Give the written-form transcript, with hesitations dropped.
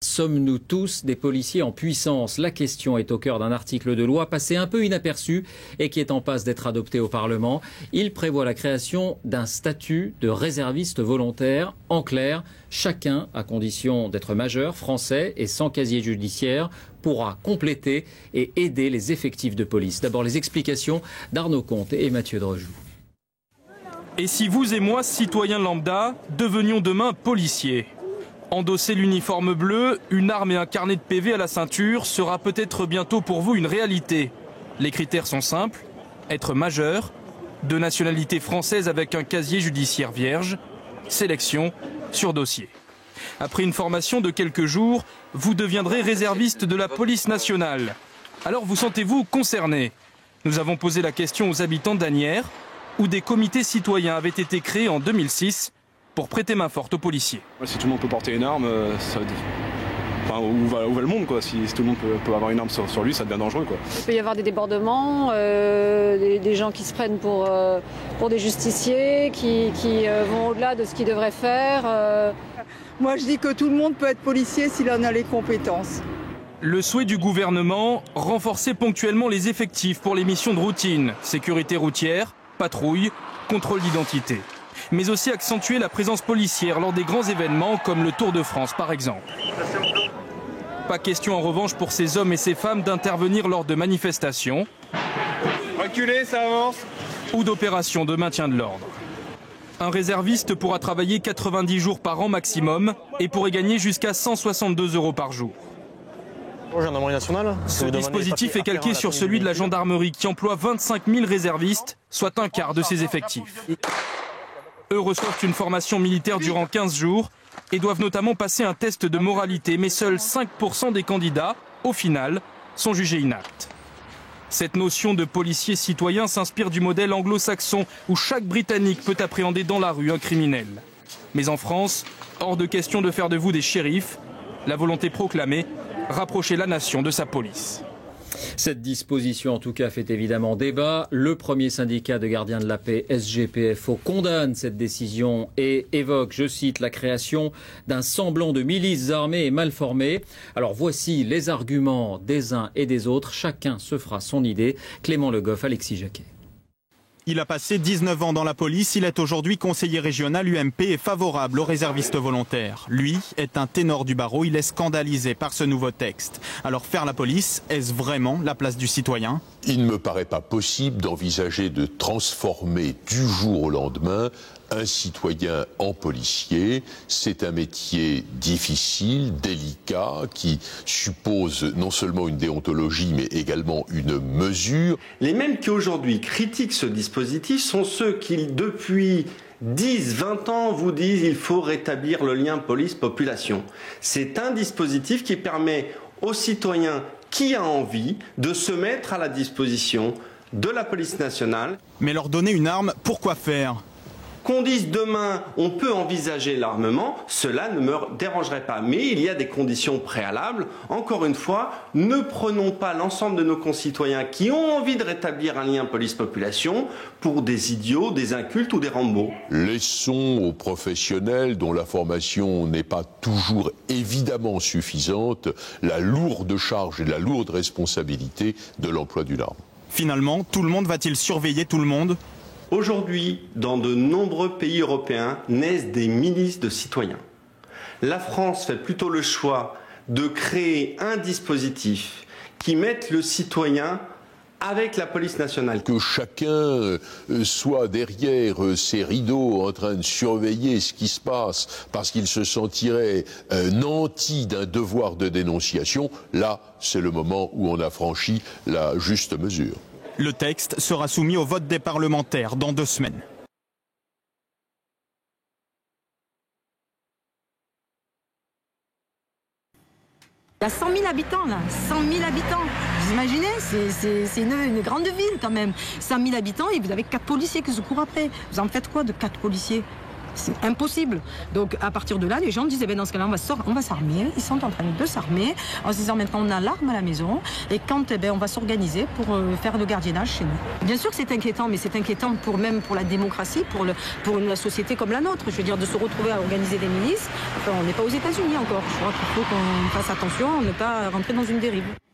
Sommes-nous tous des policiers en puissance? La question est au cœur d'un article de loi passé un peu inaperçu et qui est en passe d'être adopté au Parlement. Il prévoit la création d'un statut de réserviste volontaire. En clair, chacun, à condition d'être majeur, français et sans casier judiciaire, pourra compléter et aider les effectifs de police. D'abord les explications d'Arnaud Comte et Mathieu Drejoux. Et si vous et moi, citoyens lambda, devenions demain policiers? Endosser l'uniforme bleu, une arme et un carnet de PV à la ceinture sera peut-être bientôt pour vous une réalité. Les critères sont simples, être majeur, de nationalité française avec un casier judiciaire vierge, sélection sur dossier. Après une formation de quelques jours, vous deviendrez réserviste de la police nationale. Alors vous sentez-vous concerné? Nous avons posé la question aux habitants d'Asnières, où des comités citoyens avaient été créés en 2006 pour prêter main forte aux policiers. Si tout le monde peut porter une arme, ça veut dire... Enfin, où va le monde quoi? Si tout le monde peut avoir une arme sur lui, ça devient dangereux quoi. Il peut y avoir des débordements, des gens qui se prennent pour des justiciers, qui vont au-delà de ce qu'ils devraient faire. Moi je dis que tout le monde peut être policier s'il en a les compétences. Le souhait du gouvernement, renforcer ponctuellement les effectifs pour les missions de routine, sécurité routière, patrouille, contrôle d'identité. Mais aussi accentuer la présence policière lors des grands événements comme le Tour de France par exemple. Pas question en revanche pour ces hommes et ces femmes d'intervenir lors de manifestations. Reculez, ça avance. Ou d'opérations de maintien de l'ordre. Un réserviste pourra travailler 90 jours par an maximum et pourrait gagner jusqu'à 162 € par jour. Ce dispositif est calqué sur celui de la gendarmerie qui emploie 25 000 réservistes, soit un quart de ses effectifs. Eux reçoivent une formation militaire durant 15 jours et doivent notamment passer un test de moralité, mais seuls 5% des candidats, au final, sont jugés inaptes. Cette notion de policier citoyen s'inspire du modèle anglo-saxon où chaque Britannique peut appréhender dans la rue un criminel. Mais en France, hors de question de faire de vous des shérifs, la volonté proclamée, rapprocher la nation de sa police. Cette disposition, en tout cas, fait évidemment débat. Le premier syndicat de gardiens de la paix, SGPFO, condamne cette décision et évoque, je cite, la création d'un semblant de milices armées et mal formées. Alors voici les arguments des uns et des autres. Chacun se fera son idée. Clément Le Goff, Alexis Jacquet. Il a passé 19 ans dans la police, il est aujourd'hui conseiller régional UMP et favorable aux réservistes volontaires. Lui est un ténor du barreau, il est scandalisé par ce nouveau texte. Alors faire la police, est-ce vraiment la place du citoyen ? Il ne me paraît pas possible d'envisager de transformer du jour au lendemain un citoyen en policier. C'est un métier difficile, délicat, qui suppose non seulement une déontologie, mais également une mesure. Les mêmes qui aujourd'hui critiquent ce dispositif sont ceux qui, depuis 10, 20 ans, vous disent qu'il faut rétablir le lien police-population. C'est un dispositif qui permet aux citoyens qui a envie de se mettre à la disposition de la police nationale. Mais leur donner une arme, pourquoi faire ? Qu'on dise demain, on peut envisager l'armement, cela ne me dérangerait pas. Mais il y a des conditions préalables. Encore une fois, ne prenons pas l'ensemble de nos concitoyens qui ont envie de rétablir un lien police-population pour des idiots, des incultes ou des Rambo. Laissons aux professionnels, dont la formation n'est pas toujours évidemment suffisante, la lourde charge et la lourde responsabilité de l'emploi d'une arme. Finalement, tout le monde va-t-il surveiller tout le monde ? Aujourd'hui, dans de nombreux pays européens, naissent des milices de citoyens. La France fait plutôt le choix de créer un dispositif qui mette le citoyen avec la police nationale. Que chacun soit derrière ses rideaux en train de surveiller ce qui se passe parce qu'il se sentirait nanti d'un devoir de dénonciation, là, c'est le moment où on a franchi la juste mesure. Le texte sera soumis au vote des parlementaires dans 2 semaines. Il y a 100 000 habitants là, 100 000 habitants. Vous imaginez, c'est une grande ville quand même. 100 000 habitants et vous avez 4 policiers qui se courent après. Vous en faites quoi de 4 policiers? C'est impossible. Donc à partir de là, les gens disent, dans ce cas-là, on va s'armer. Ils sont en train de s'armer en se disant maintenant on a l'arme à la maison et quand on va s'organiser pour faire le gardiennage chez nous. Bien sûr que c'est inquiétant, mais c'est inquiétant même pour la démocratie, pour une société comme la nôtre. Je veux dire, de se retrouver à organiser des milices. Enfin, on n'est pas aux États-Unis encore. Je crois qu'il faut qu'on fasse attention à ne pas rentrer dans une dérive.